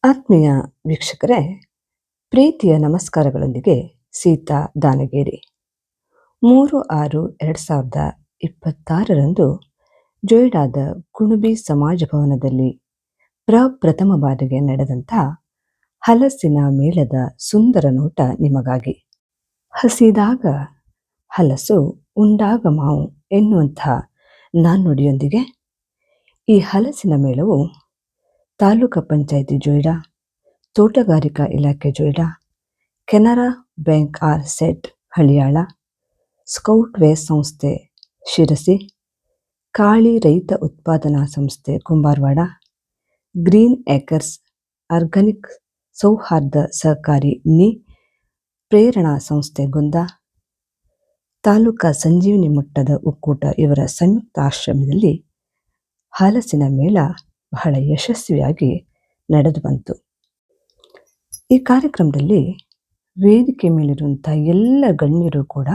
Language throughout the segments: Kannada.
ಆತ್ಮೀಯ ವೀಕ್ಷಕರೇ, ಪ್ರೀತಿಯ ನಮಸ್ಕಾರಗಳೊಂದಿಗೆ ಸೀತಾ ದಾನಗೇರಿ. 3/6/2026ರಂದು ಜೊಯ್ಡಾದ ಕುಣಬಿ ಸಮಾಜ ಭವನದಲ್ಲಿ ಪ್ರಪ್ರಥಮ ಬಾರಿಗೆ ನಡೆದಂಥ ಹಲಸಿನ ಮೇಳದ ಸುಂದರ ನೋಟ ನಿಮಗಾಗಿ. ಹಸಿದಾಗ ಹಲಸು ಉಂಡಾಗ ಮಾವು ಎನ್ನುವಂಥ ನಾಣ್ಣುಡಿಯೊಂದಿಗೆ ಈ ಹಲಸಿನ ಮೇಳವು ತಾಲೂಕು ಪಂಚಾಯಿತಿ ಜೊಯ್ಡಾ, ತೋಟಗಾರಿಕಾ ಇಲಾಖೆ Joida, Canara bank set Haliyal, scout ವೇಸ್ ಸಂಸ್ಥೆ ಶಿರಸಿ, ಕಾಳಿ ರೈತ ಉತ್ಪಾದನಾ ಸಂಸ್ಥೆ ಕುಂಬಾರವಾಡ, ಗ್ರೀನ್ ಏಕರ್ಸ್ ಆರ್ಗಾನಿಕ್ ಸೌಹಾರ್ದ ಸಹಕಾರಿ ಪ್ರೇರಣಾ ಸಂಸ್ಥೆ ಗುಂದ, ತಾಲೂಕಾ ಸಂಜೀವಿನಿ ಮಟ್ಟದ ಒಕ್ಕೂಟ ಇವರ ಸಂಯುಕ್ತ ಆಶ್ರಮದಲ್ಲಿ ಹಲಸಿನ ಮೇಳ ಬಹಳ ಯಶಸ್ವಿಯಾಗಿ ನಡೆದು ಬಂತು. ಈ ಕಾರ್ಯಕ್ರಮದಲ್ಲಿ ವೇದಿಕೆ ಮೇಲಿರುವಂಥ ಎಲ್ಲ ಗಣ್ಯರು ಕೂಡ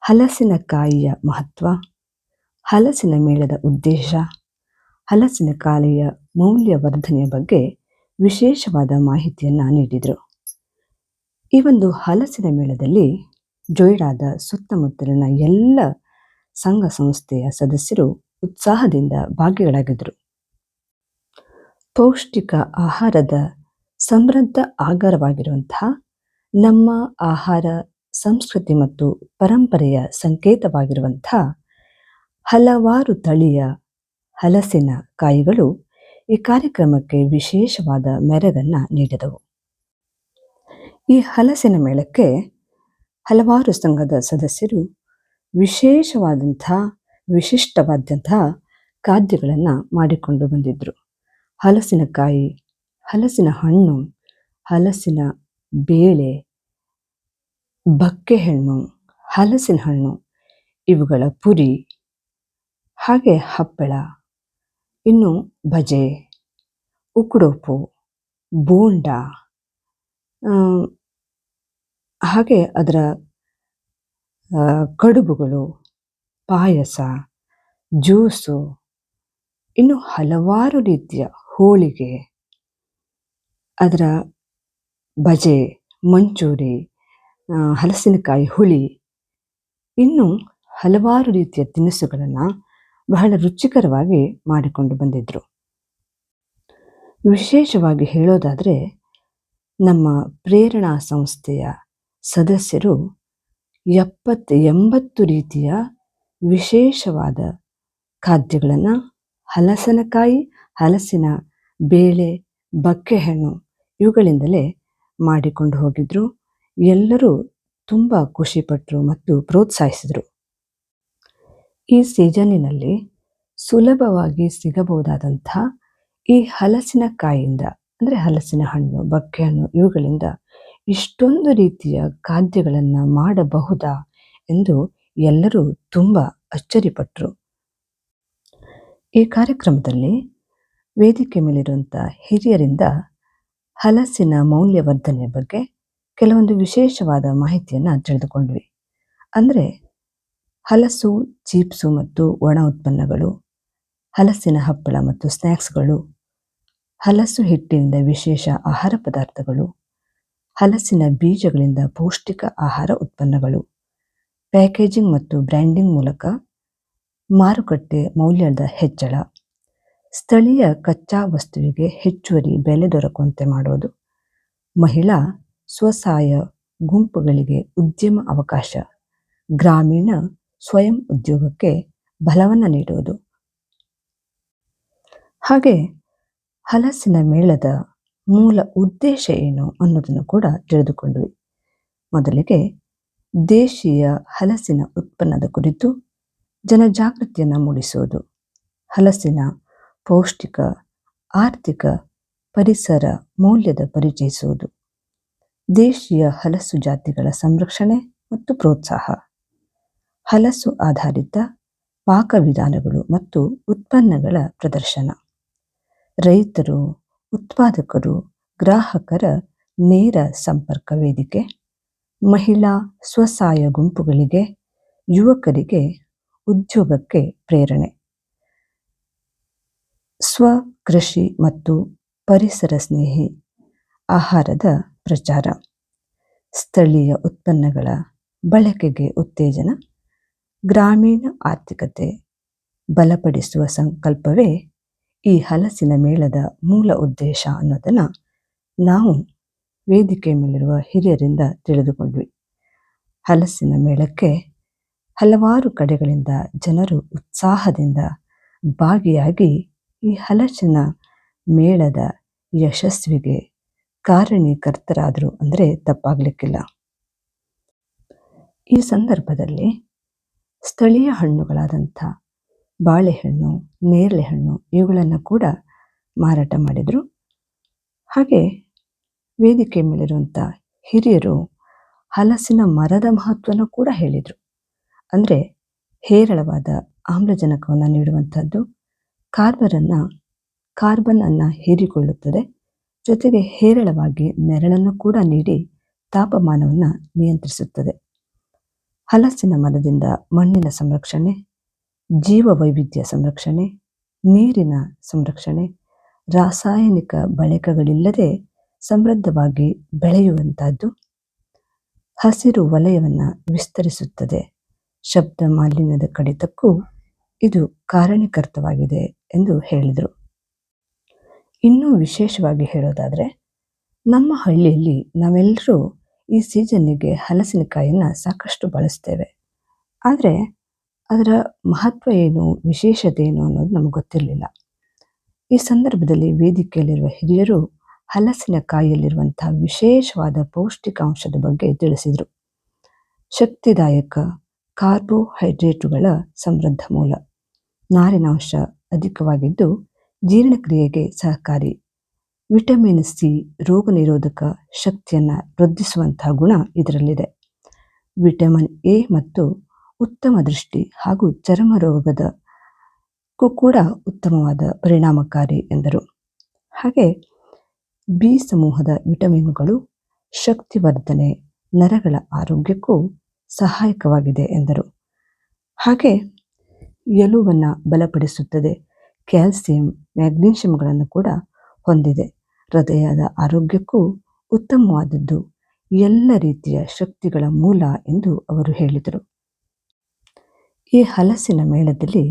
ಹಲಸಿನಕಾಯಿಯ ಮಹತ್ವ, ಹಲಸಿನ ಮೇಳದ ಉದ್ದೇಶ, ಹಲಸಿನಕಾಯಿಯ ಮೌಲ್ಯವರ್ಧನೆಯ ಬಗ್ಗೆ ವಿಶೇಷವಾದ ಮಾಹಿತಿಯನ್ನು ನೀಡಿದರು. ಈ ಒಂದು ಹಲಸಿನ ಮೇಳದಲ್ಲಿ ಜೊಯ್ಡಾದ ಸುತ್ತಮುತ್ತಲಿನ ಎಲ್ಲ ಸಂಘ ಸಂಸ್ಥೆಯ ಸದಸ್ಯರು ಉತ್ಸಾಹದಿಂದ ಭಾಗಿಗಳಾಗಿದ್ದರು. ಪೌಷ್ಟಿಕ ಆಹಾರದ ಸಮೃದ್ಧ ಆಗರವಾಗಿರುವಂತಹ ನಮ್ಮ ಆಹಾರ ಸಂಸ್ಕೃತಿ ಮತ್ತು ಪರಂಪರೆಯ ಸಂಕೇತವಾಗಿರುವಂಥ ಹಲವಾರು ತಳಿಯ ಹಲಸಿನ ಕಾಯಿಗಳು ಈ ಕಾರ್ಯಕ್ರಮಕ್ಕೆ ವಿಶೇಷವಾದ ಮೆರಗನ್ನು ನೀಡಿದವು. ಈ ಹಲಸಿನ ಮೇಳಕ್ಕೆ ಹಲವಾರು ಸಂಘದ ಸದಸ್ಯರು ವಿಶಿಷ್ಟವಾದಂಥ ಖಾದ್ಯಗಳನ್ನು ಮಾಡಿಕೊಂಡು ಬಂದಿದ್ದರು. ಹಲಸಿನಕಾಯಿ, ಹಲಸಿನ ಹಣ್ಣು, ಹಲಸಿನ ಬೇಳೆ, ಬಕ್ಕೆಹಣ್ಣು, ಹಲಸಿನ ಹಣ್ಣು ಇವುಗಳ ಪುರಿ, ಹಾಗೆ ಹಪ್ಪಳ, ಇನ್ನು ಬಜೆ, ಉಕ್ಕುಡೋಪು, ಬೋಂಡ, ಹಾಗೆ ಅದರ ಕಡುಬುಗಳು, ಪಾಯಸ, ಜ್ಯೂಸು, ಇನ್ನು ಹಲವಾರು ರೀತಿಯ ಹೋಳಿಗೆ, ಅದರ ಬಜೆ, ಮಂಚೂರಿ, ಹಲಸಿನಕಾಯಿ ಹುಳಿ, ಇನ್ನು ಹಲವಾರು ರೀತಿಯ ತಿನಿಸುಗಳನ್ನು ಬಹಳ ರುಚಿಕರವಾಗಿ ಮಾಡಿಕೊಂಡು ಬಂದಿದ್ದರು. ವಿಶೇಷವಾಗಿ ಹೇಳೋದಾದರೆ ನಮ್ಮ ಪ್ರೇರಣಾ ಸಂಸ್ಥೆಯ ಸದಸ್ಯರು 70-80 ರೀತಿಯ ವಿಶೇಷವಾದ ಖಾದ್ಯಗಳನ್ನು ಹಲಸಿನಕಾಯಿ, ಹಲಸಿನ ಬೇಳೆ, ಬಕ್ಕೆಹಣ್ಣು ಇವುಗಳಿಂದಲೇ ಮಾಡಿಕೊಂಡು ಹೋಗಿದ್ರು. ಎಲ್ಲರೂ ತುಂಬ ಖುಷಿಪಟ್ಟರು ಮತ್ತು ಪ್ರೋತ್ಸಾಹಿಸಿದರು. ಈ ಸೀಸನ್ನಿನಲ್ಲಿ ಸುಲಭವಾಗಿ ಸಿಗಬಹುದಾದಂಥ ಈ ಹಲಸಿನಕಾಯಿಯಿಂದ ಅಂದರೆ ಹಲಸಿನ ಹಣ್ಣು, ಬಕ್ಕೆಹಣ್ಣು ಇವುಗಳಿಂದ ಇಷ್ಟೊಂದು ರೀತಿಯ ಖಾದ್ಯಗಳನ್ನು ಮಾಡಬಹುದಾ ಎಂದು ಎಲ್ಲರೂ ತುಂಬ ಅಚ್ಚರಿಪಟ್ಟರು. ಈ ಕಾರ್ಯಕ್ರಮದಲ್ಲಿ ವೇದಿಕೆ ಮೇಲಿರುವಂಥ ಹಿರಿಯರಿಂದ ಹಲಸಿನ ಮೌಲ್ಯವರ್ಧನೆಯ ಬಗ್ಗೆ ಕೆಲವೊಂದು ವಿಶೇಷವಾದ ಮಾಹಿತಿಯನ್ನು ತಿಳಿದುಕೊಂಡ್ವಿ. ಅಂದರೆ ಹಲಸು ಚೀಪ್ಸು ಮತ್ತು ಒಣ ಉತ್ಪನ್ನಗಳು, ಹಲಸಿನ ಹಪ್ಪಳ ಮತ್ತು ಸ್ನ್ಯಾಕ್ಸ್ಗಳು, ಹಲಸು ಹಿಟ್ಟಿನಿಂದ ವಿಶೇಷ ಆಹಾರ ಪದಾರ್ಥಗಳು, ಹಲಸಿನ ಬೀಜಗಳಿಂದ ಪೌಷ್ಟಿಕ ಆಹಾರ ಉತ್ಪನ್ನಗಳು, ಪ್ಯಾಕೇಜಿಂಗ್ ಮತ್ತು ಬ್ರ್ಯಾಂಡಿಂಗ್ ಮೂಲಕ ಮಾರುಕಟ್ಟೆ ಮೌಲ್ಯದ ಹೆಚ್ಚಳ, ಸ್ಥಳೀಯ ಕಚ್ಚಾ ವಸ್ತುವಿಗೆ ಹೆಚ್ಚುವರಿ ಬೆಲೆ ದೊರಕುವಂತೆ ಮಾಡೋದು, ಮಹಿಳಾ ಸ್ವಸಹಾಯ ಗುಂಪುಗಳಿಗೆ ಉದ್ಯಮ ಅವಕಾಶ, ಗ್ರಾಮೀಣ ಸ್ವಯಂ ಉದ್ಯೋಗಕ್ಕೆ ಬಲವನ್ನು ನೀಡುವುದು. ಹಾಗೆ ಹಲಸಿನ ಮೇಳದ ಮೂಲ ಉದ್ದೇಶ ಏನು ಅನ್ನೋದನ್ನು ಕೂಡ ತಿಳಿದುಕೊಂಡ್ವಿ. ಮೊದಲಿಗೆ ದೇಶೀಯ ಹಲಸಿನ ಉತ್ಪನ್ನದ ಕುರಿತು ಜನಜಾಗೃತಿಯನ್ನು ಮೂಡಿಸುವುದು, ಹಲಸಿನ ಪೌಷ್ಟಿಕ, ಆರ್ಥಿಕ, ಪರಿಸರ ಮೌಲ್ಯದ ಪರಿಚಯಿಸುವುದು, ದೇಶೀಯ ಹಲಸು ಜಾತಿಗಳ ಸಂರಕ್ಷಣೆ ಮತ್ತು ಪ್ರೋತ್ಸಾಹ, ಹಲಸು ಆಧಾರಿತ ಪಾಕವಿಧಾನಗಳು ಮತ್ತು ಉತ್ಪನ್ನಗಳ ಪ್ರದರ್ಶನ, ರೈತರು, ಉತ್ಪಾದಕರು, ಗ್ರಾಹಕರ ನೇರ ಸಂಪರ್ಕ ವೇದಿಕೆ, ಮಹಿಳಾ ಸ್ವಸಹಾಯ ಗುಂಪುಗಳಿಗೆ, ಯುವಕರಿಗೆ ಉದ್ಯೋಗಕ್ಕೆ ಪ್ರೇರಣೆ, ಸ್ವಕೃಷಿ ಮತ್ತು ಪರಿಸರ ಸ್ನೇಹಿ ಆಹಾರದ ಪ್ರಚಾರ, ಸ್ಥಳೀಯ ಉತ್ಪನ್ನಗಳ ಬಳಕೆಗೆ ಉತ್ತೇಜನ, ಗ್ರಾಮೀಣ ಆರ್ಥಿಕತೆ ಬಲಪಡಿಸುವ ಸಂಕಲ್ಪವೇ ಈ ಹಲಸಿನ ಮೇಳದ ಮೂಲ ಉದ್ದೇಶ ಅನ್ನೋದನ್ನು ನಾವು ವೇದಿಕೆ ಮೇಲಿರುವ ಹಿರಿಯರಿಂದ ತಿಳಿದುಕೊಂಡ್ವಿ. ಹಲಸಿನ ಮೇಳಕ್ಕೆ ಹಲವಾರು ಕಡೆಗಳಿಂದ ಜನರು ಉತ್ಸಾಹದಿಂದ ಭಾಗಿಯಾಗಿ ಈ ಹಲಸಿನ ಮೇಳದ ಯಶಸ್ವಿಗೆ ಕಾರಣೀಕರ್ತರಾದರು ಅಂದರೆ ತಪ್ಪಾಗಲಿಕ್ಕಿಲ್ಲ. ಈ ಸಂದರ್ಭದಲ್ಲಿ ಸ್ಥಳೀಯ ಹಣ್ಣುಗಳಾದಂಥ ಬಾಳೆಹಣ್ಣು, ನೇರಳೆಹಣ್ಣು ಇವುಗಳನ್ನು ಕೂಡ ಮಾರಾಟ ಮಾಡಿದರು. ಹಾಗೆ ವೇದಿಕೆ ಮೇಲಿರುವಂಥ ಹಿರಿಯರು ಹಲಸಿನ ಮರದ ಮಹತ್ವನೂ ಕೂಡ ಹೇಳಿದರು. ಅಂದರೆ ಹೇರಳವಾದ ಆಮ್ಲಜನಕವನ್ನು ನೀಡುವಂಥದ್ದು, ಕಾರ್ಬನ್ ಅನ್ನು ಹೀರಿಕೊಳ್ಳುತ್ತದೆ, ಜೊತೆಗೆ ಹೇರಳವಾಗಿ ನೆರಳನ್ನು ಕೂಡ ನೀಡಿ ತಾಪಮಾನವನ್ನು ನಿಯಂತ್ರಿಸುತ್ತದೆ. ಹಲಸಿನ ಮರದಿಂದ ಮಣ್ಣಿನ ಸಂರಕ್ಷಣೆ, ಜೀವ ವೈವಿಧ್ಯ ಸಂರಕ್ಷಣೆ, ನೀರಿನ ಸಂರಕ್ಷಣೆ, ರಾಸಾಯನಿಕ ಬಳಕೆಗಳಿಲ್ಲದೆ ಸಮೃದ್ಧವಾಗಿ ಬೆಳೆಯುವಂಥದ್ದು, ಹಸಿರು ವಲಯವನ್ನು ವಿಸ್ತರಿಸುತ್ತದೆ, ಶಬ್ದ ಮಾಲಿನ್ಯದ ಕಡಿತಕ್ಕೂ ಇದು ಕಾರಣೀಕರ್ತವಾಗಿದೆ ಎಂದು ಹೇಳಿದರು. ಇನ್ನೂ ವಿಶೇಷವಾಗಿ ಹೇಳೋದಾದರೆ, ನಮ್ಮ ಹಳ್ಳಿಯಲ್ಲಿ ನಾವೆಲ್ಲರೂ ಈ ಸೀಸನ್ನಿಗೆ ಹಲಸಿನಕಾಯಿಯನ್ನು ಸಾಕಷ್ಟು ಬಳಸ್ತೇವೆ. ಆದರೆ ಅದರ ಮಹತ್ವ ಏನು, ವಿಶೇಷತೆ ಏನು ಅನ್ನೋದು ನಮಗೆ ಗೊತ್ತಿರಲಿಲ್ಲ. ಈ ಸಂದರ್ಭದಲ್ಲಿ ವೇದಿಕೆಯಲ್ಲಿರುವ ಹಿರಿಯರು ಹಲಸಿನಕಾಯಿಯಲ್ಲಿರುವಂಥ ವಿಶೇಷವಾದ ಪೌಷ್ಟಿಕಾಂಶದ ಬಗ್ಗೆ ತಿಳಿಸಿದರು. ಶಕ್ತಿದಾಯಕ ಕಾರ್ಬೋಹೈಡ್ರೇಟುಗಳ ಸಮೃದ್ಧ ಮೂಲ, ನಾರಿನಾಂಶ ಅಧಿಕವಾಗಿದ್ದು ಜೀರ್ಣಕ್ರಿಯೆಗೆ ಸಹಕಾರಿ, ವಿಟಮಿನ್ ಸಿ ರೋಗ ನಿರೋಧಕ ಶಕ್ತಿಯನ್ನು ವೃದ್ಧಿಸುವಂತಹ ಗುಣ ಇದರಲ್ಲಿದೆ, ವಿಟಮಿನ್ ಎ ಮತ್ತು ಉತ್ತಮ ದೃಷ್ಟಿ ಹಾಗೂ ಚರ್ಮ ರೋಗದಕ್ಕೂ ಕೂಡ ಉತ್ತಮವಾದ ಪರಿಣಾಮಕಾರಿ ಎಂದರು. ಹಾಗೆ ಬಿ ಸಮೂಹದ ವಿಟಮಿನ್ಗಳು ಶಕ್ತಿವರ್ಧನೆ, ನರಗಳ ಆರೋಗ್ಯಕ್ಕೂ ಸಹಾಯಕವಾಗಿದೆ ಎಂದರು. ಹಾಗೆ ಎಲುಬನ್ನು ಬಲಪಡಿಸುತ್ತದೆ, ಕ್ಯಾಲ್ಸಿಯಂ, ಮ್ಯಾಗ್ನೀಷಿಯಂಗಳನ್ನು ಕೂಡ ಹೊಂದಿದೆ, ಹೃದಯದ ಆರೋಗ್ಯಕ್ಕೂ ಉತ್ತಮವಾದದ್ದು, ಎಲ್ಲ ರೀತಿಯ ಶಕ್ತಿಗಳ ಮೂಲ ಎಂದು ಅವರು ಹೇಳಿದರು. ಈ ಹಲಸಿನ ಮೇಳದಲ್ಲಿ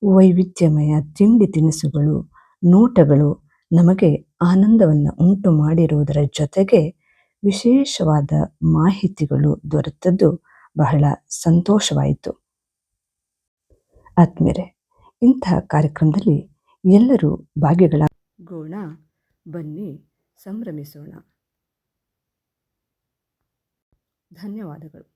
ವೈವಿಧ್ಯಮಯ ತಿಂಡಿ ತಿನಿಸುಗಳು, ನೋಟಗಳು ನಮಗೆ ಆನಂದವನ್ನು ಉಂಟು ಮಾಡಿರುವುದರ ಜೊತೆಗೆ ವಿಶೇಷವಾದ ಮಾಹಿತಿಗಳು ದೊರೆತದ್ದು ಬಹಳ ಸಂತೋಷವಾಯಿತು. ಆತ್ಮೀಯರೇ, ಇಂತಹ ಕಾರ್ಯಕ್ರಮದಲ್ಲಿ ಎಲ್ಲರೂ ಭಾಗಿಗಳಾಗೋಣ, ಬನ್ನಿ ಸಂಭ್ರಮಿಸೋಣ. ಧನ್ಯವಾದಗಳು.